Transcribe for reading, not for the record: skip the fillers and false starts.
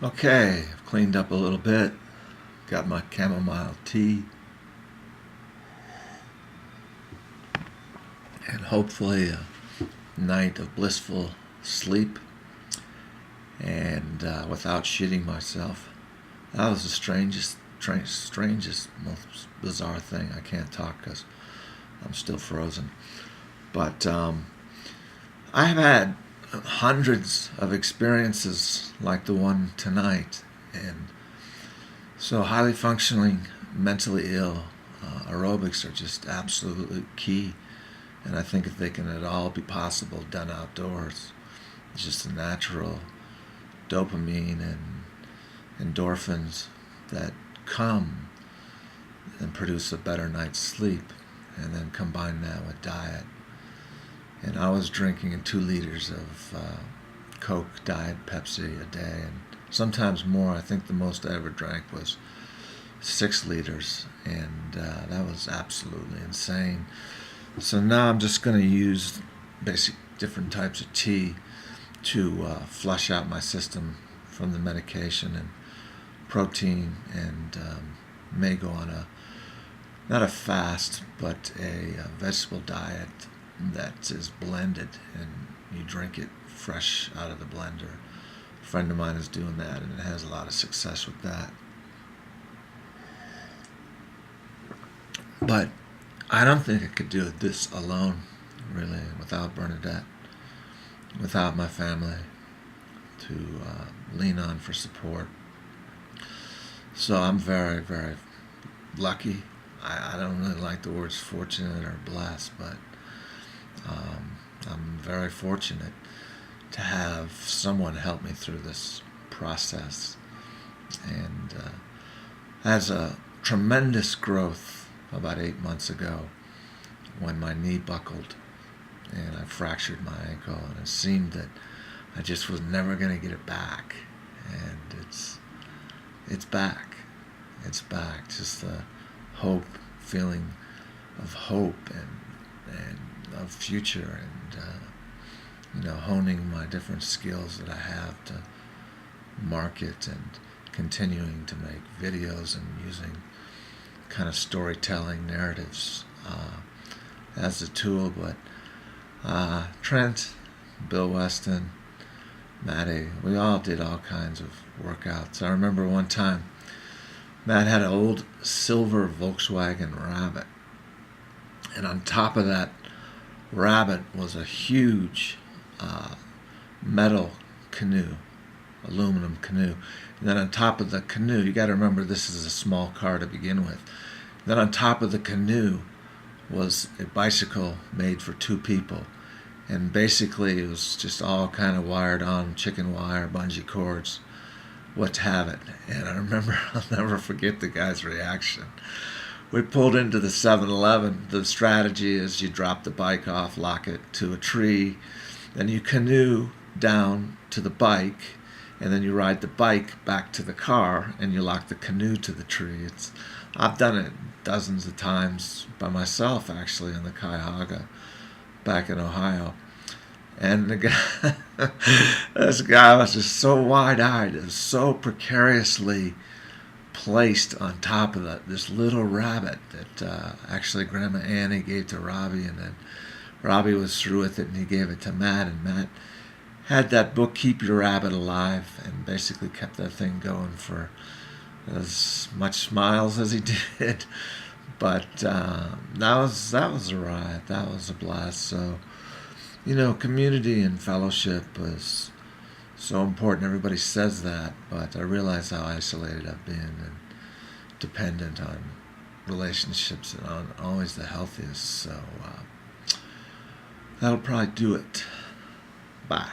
Okay, I've cleaned up a little bit. Got my chamomile tea. And hopefully a night of blissful sleep and without shitting myself. That was the strangest, most bizarre thing. I can't talk because I'm still frozen. But I have had hundreds of experiences like the one tonight, and so highly functioning, mentally ill, aerobics are just absolutely key. And I think if they can at all be possible done outdoors, it's just a natural dopamine and endorphins that come and produce a better night's sleep, and then combine that with diet. And I was drinking 2 liters of Coke, Diet, Pepsi a day, and sometimes more. I think the most I ever drank was 6 liters, and that was absolutely insane. So now I'm just going to use basic different types of tea to flush out my system from the medication, and protein, and may go on not a fast, but a vegetable diet that is blended, and you drink it fresh out of the blender. A friend of mine is doing that, and it has a lot of success with that. But I don't think I could do this alone, really, without Bernadette, without my family to lean on for support. So I'm very, very lucky. I don't really like the words fortunate or blessed, but I'm very fortunate to have someone help me through this process. And as a tremendous growth about 8 months ago when my knee buckled and I fractured my ankle, and it seemed that I just was never going to get it back. And it's back. It's back. Just the feeling of hope and of future, and honing my different skills that I have to market, and continuing to make videos and using kind of storytelling narratives as a tool. But Trent, Bill Weston, Matty, we all did all kinds of workouts. I remember one time Matt had an old silver Volkswagen Rabbit, and on top of that Rabbit was a huge metal canoe, aluminum canoe. And then on top of the canoe, you got to remember this is a small car to begin with. Then on top of the canoe was a bicycle made for 2 people. And basically it was just all kind of wired on, chicken wire, bungee cords, what have it. And I remember, I'll never forget the guy's reaction. We pulled into the 7-Eleven. The strategy is you drop the bike off, lock it to a tree, then you canoe down to the bike, and then you ride the bike back to the car, and you lock the canoe to the tree. I've done it dozens of times by myself, actually, in the Cuyahoga back in Ohio. And the guy, this guy was just so wide-eyed. It was so precariously placed on top of this little rabbit that actually Grandma Annie gave to Robbie, and then Robbie was through with it and he gave it to Matt, and Matt had that book, Keep Your Rabbit Alive, and basically kept that thing going for as much miles as he did. But that was a ride. That was a blast. So, community and fellowship was so important. Everybody says that, but I realize how isolated I've been and dependent on relationships that aren't always the healthiest. So that'll probably do it. Bye.